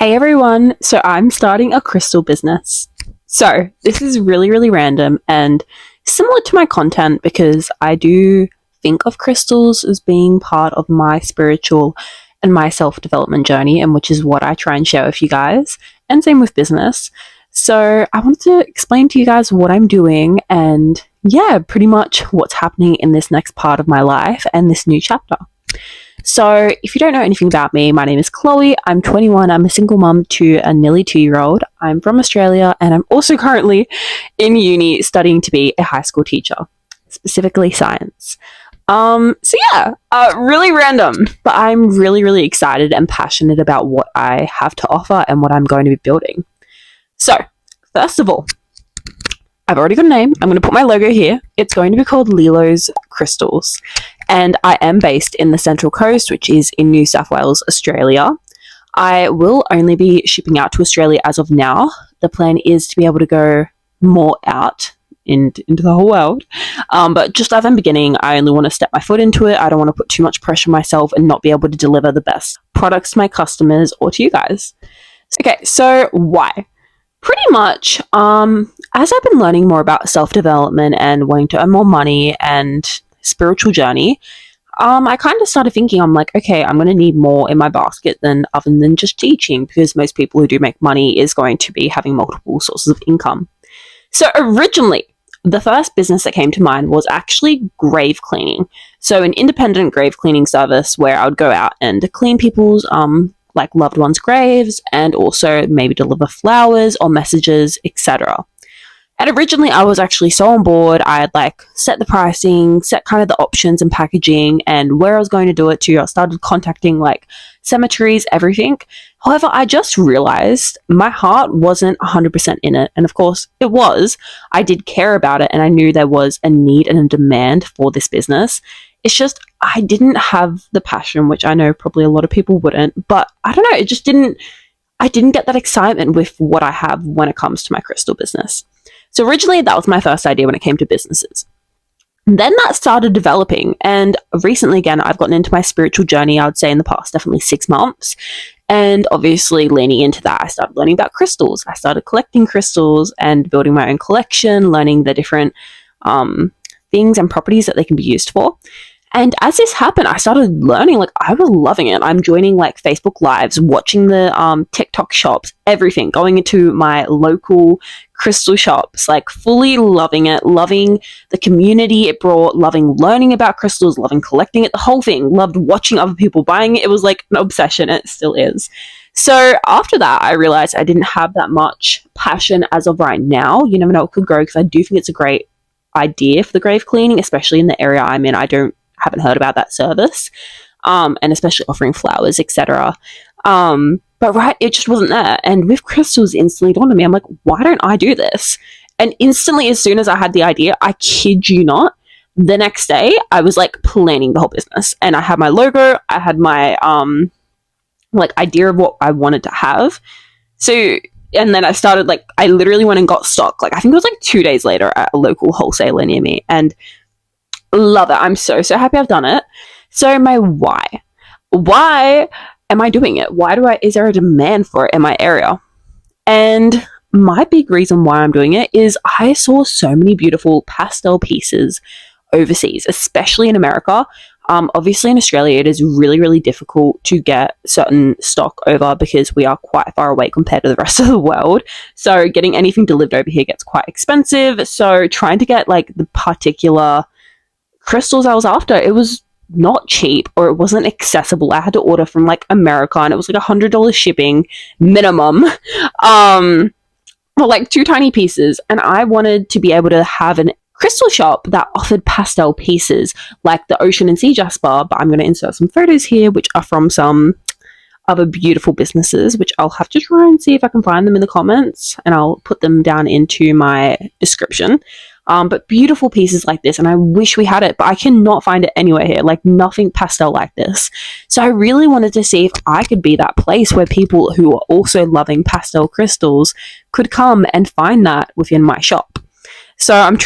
Hey everyone, so I'm starting a crystal business. So this is really, really random and similar to my content because I do think of crystals as being part of my spiritual and my self development journey, and which is what I try and share with you guys, and same with business. So I wanted to explain to you guys what I'm doing and yeah, pretty much what's happening in this next part of my life and this new chapter. So, if you don't know anything about me, my name is Chloe. I'm 21. I'm a single mum to a nearly 2-year-old. I'm from Australia and I'm also currently in uni studying to be a high school teacher, specifically science. Really random, but I'm really, really excited and passionate about what I have to offer and what I'm going to be building. So, first of all, I've already got a name. I'm going to put my logo here. It's going to be called Lilo's Crystals. And I am based in the Central Coast, which is in New South Wales, Australia. I will only be shipping out to Australia as of now. The plan is to be able to go more out into the whole world. But just as I'm beginning, I only want to step my foot into it. I don't want to put too much pressure on myself and not be able to deliver the best products to my customers or to you guys. Okay, so why? Pretty much, as I've been learning more about self-development and wanting to earn more money and spiritual journey, I kind of started thinking, I'm like, okay, I'm going to need more in my basket than other than just teaching, because most people who do make money is going to be having multiple sources of income. So originally, the first business that came to mind was actually grave cleaning. So an independent grave cleaning service where I would go out and clean people's like loved ones' graves and also maybe deliver flowers or messages, etc. And originally I was actually so on board. I had like set the pricing, set kind of the options and packaging and where I was going to do it to. I started contacting like cemeteries, everything. However, I just realized my heart wasn't 100% in it. And of course it was. I did care about it and I knew there was a need and a demand for this business. It's just I didn't have the passion, which I know probably a lot of people wouldn't, but I don't know, I didn't get that excitement with what I have when it comes to my crystal business. So originally that was my first idea when it came to businesses. Then that started developing, and recently again I've gotten into my spiritual journey, I would say in the past definitely 6 months. And obviously leaning into that, I started learning about crystals. I started collecting crystals and building my own collection, learning the different things and properties that they can be used for. And as this happened, I started learning, like, I was loving it. I'm joining, like, Facebook Lives, watching the TikTok shops, everything, going into my local crystal shops, like, fully loving it, loving the community it brought, loving learning about crystals, loving collecting it, the whole thing, loved watching other people buying it. It was, like, an obsession. It still is. So after that, I realized I didn't have that much passion as of right now. You never know, it could grow, because I do think it's a great idea for the grave cleaning, especially in the area I'm in. Haven't heard about that service, and especially offering flowers, etc. But right, it just wasn't there. And with crystals, instantly dawned on me, I'm like, why don't I do this? And instantly, as soon as I had the idea, I kid you not, the next day I was like planning the whole business, and I had my logo, I had my like idea of what I wanted to have. So, and then I started, like, I literally went and got stock. Like, I think it was like 2 days later at a local wholesaler near me, and love it. I'm so happy I've done it. So my why am I doing it? Is there a demand for it in my area? And my big reason why I'm doing it is I saw so many beautiful pastel pieces overseas, especially in America. Obviously in Australia it is really, really difficult to get certain stock over because we are quite far away compared to the rest of the world. So getting anything delivered over here gets quite expensive. So trying to get like the particular crystals I was after, it was not cheap, or it wasn't accessible. I had to order from like America, and it was like $100 shipping minimum, for like 2 tiny pieces. And I wanted to be able to have an crystal shop that offered pastel pieces like the ocean and sea jasper. But I'm going to insert some photos here which are from some other beautiful businesses, which I'll have to try and see if I can find them in the comments, and I'll put them down into my description. But beautiful pieces like this, and I wish we had it, but I cannot find it anywhere here, like nothing pastel like this. So I really wanted to see if I could be that place where people who are also loving pastel crystals could come and find that within my shop. So I'm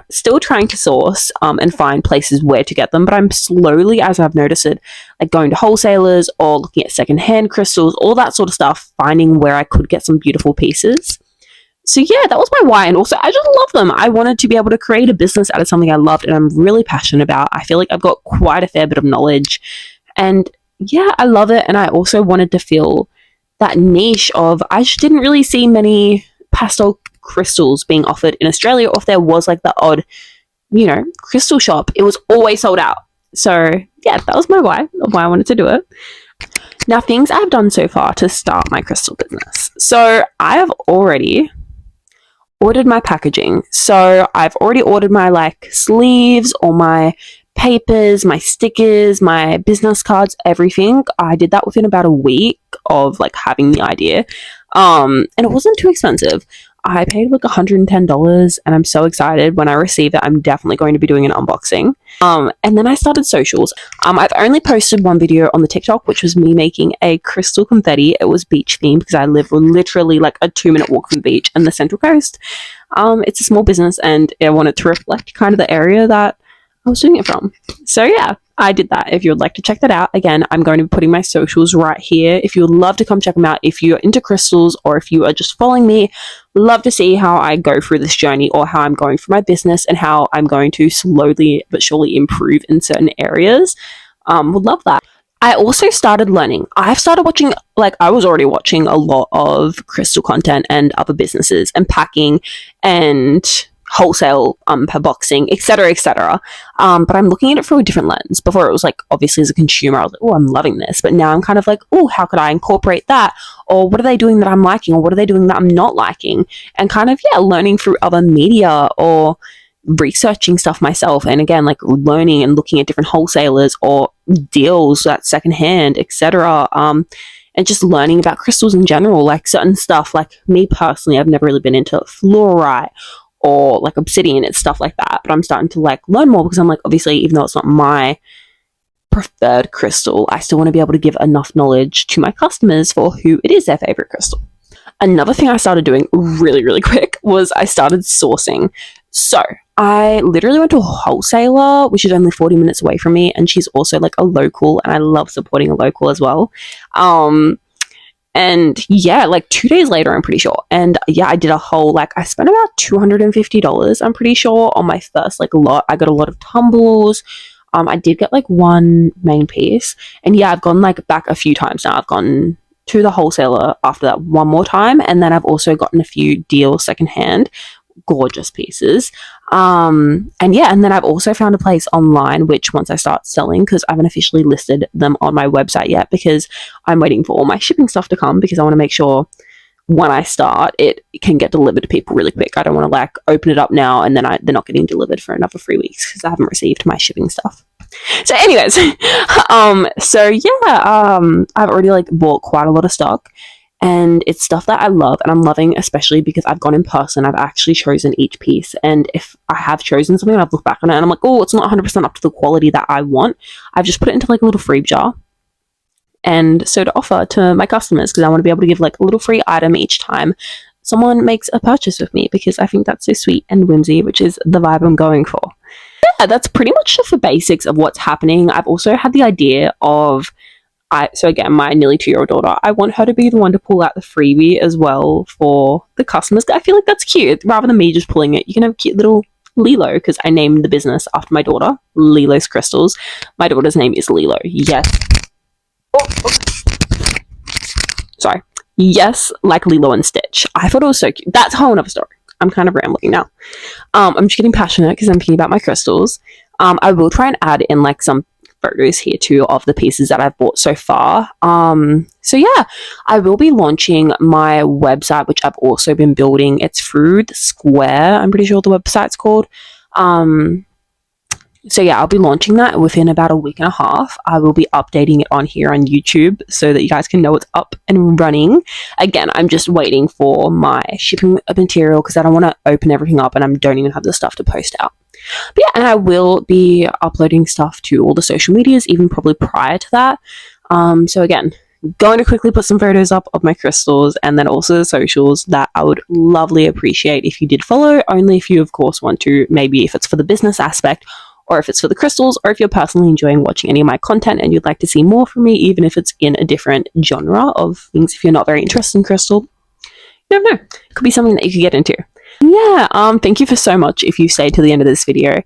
still trying to source and find places where to get them, but I'm slowly, as I've noticed it, like going to wholesalers or looking at secondhand crystals, all that sort of stuff, finding where I could get some beautiful pieces. So yeah, that was my why. And also, I just love them. I wanted to be able to create a business out of something I loved and I'm really passionate about. I feel like I've got quite a fair bit of knowledge. And yeah, I love it. And I also wanted to feel that niche of, I just didn't really see many pastel crystals being offered in Australia, or if there was like the odd, crystal shop, it was always sold out. So yeah, that was my why I wanted to do it. Now, things I've done so far to start my crystal business. So I have already ordered my packaging. So I've already ordered my like sleeves, all my papers, my stickers, my business cards, everything. I did that within about a week of like having the idea. And it wasn't too expensive. I paid like $110 and I'm so excited. When I receive it, I'm definitely going to be doing an unboxing. And then I started socials. I've only posted one video on the TikTok, which was me making a crystal confetti. It was beach themed because I live literally like a 2-minute walk from the beach and the Central Coast. It's a small business and I wanted to reflect kind of the area that I was doing it from. So yeah, I did that. If you would like to check that out, again, I'm going to be putting my socials right here. If you would love to come check them out, if you're into crystals or if you are just following me, love to see how I go through this journey or how I'm going through my business and how I'm going to slowly but surely improve in certain areas. Would love that. I also started learning. I've started watching, like I was already watching a lot of crystal content and other businesses and packing and wholesale per boxing, etc. But I'm looking at it through a different lens. Before it was like, obviously as a consumer, I was like, oh, I'm loving this. But now I'm kind of like, oh, how could I incorporate that? Or what are they doing that I'm liking? Or what are they doing that I'm not liking? And kind of, yeah, learning through other media or researching stuff myself. And again, like learning and looking at different wholesalers or deals that's secondhand, etc. And just learning about crystals in general, like certain stuff. Like me personally, I've never really been into fluorite or like obsidian and stuff like that, but I'm starting to like learn more because I'm like, obviously, even though it's not my preferred crystal, I still want to be able to give enough knowledge to my customers for who it is their favorite crystal. Another thing I started doing really quick was I started sourcing. So I literally went to a wholesaler, which is only 40 minutes away from me, and she's also like a local, and I love supporting a local as well. And yeah, like 2 days later, I'm pretty sure. And yeah, I did a whole, like, I spent about $250, I'm pretty sure, on my first, like, lot. I got a lot of tumbles. I did get, like, one main piece. And yeah, I've gone, like, back a few times now. I've gone to the wholesaler after that one more time. And then I've also gotten a few deals secondhand. Gorgeous pieces. And yeah, and then I've also found a place online, which once I start selling, because I haven't officially listed them on my website yet, because I'm waiting for all my shipping stuff to come, because I want to make sure when I start, it can get delivered to people really quick. I don't want to like open it up now and then they're not getting delivered for another 3 weeks because I haven't received my shipping stuff. So anyways, I've already like bought quite a lot of stock. And it's stuff that I love, and I'm loving, especially because I've gone in person. I've actually chosen each piece, and if I have chosen something, I've looked back on it, and I'm like, oh, it's not 100% up to the quality that I want. I've just put it into like a little free jar, and so to offer to my customers, because I want to be able to give like a little free item each time someone makes a purchase with me, because I think that's so sweet and whimsy, which is the vibe I'm going for. Yeah, that's pretty much just the basics of what's happening. I've also had the idea of so again, my nearly 2-year-old daughter, I want her to be the one to pull out the freebie as well for the customers. I feel like that's cute. Rather than me just pulling it, you can have cute little Lilo, because I named the business after my daughter, Lilo's Crystals. My daughter's name is Lilo. Yes. Sorry. Yes, like Lilo and Stitch. I thought it was so cute. That's a whole other story. I'm kind of rambling now. I'm just getting passionate because I'm thinking about my crystals. I will try and add in like some photos here too of the pieces that I've bought so far. So yeah, I will be launching my website, which I've also been building. It's through the Square, I'm pretty sure the website's called. So yeah, I'll be launching that within about a week and a half. I will be updating it on here on YouTube so that you guys can know it's up and running. Again, I'm just waiting for my shipping material because I don't want to open everything up and I don't even have the stuff to post out. But yeah, and I will be uploading stuff to all the social medias, even probably prior to that. So again, going to quickly put some photos up of my crystals and then also the socials that I would lovely appreciate if you did follow, only if you of course want to, maybe if it's for the business aspect or if it's for the crystals, or if you're personally enjoying watching any of my content and you'd like to see more from me, even if it's in a different genre of things. If you're not very interested in crystal, you don't know, it could be something that you could get into. Yeah, thank you for so much if you stayed to the end of this video,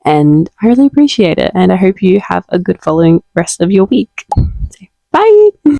and I really appreciate it, and I hope you have a good following rest of your week. So, bye!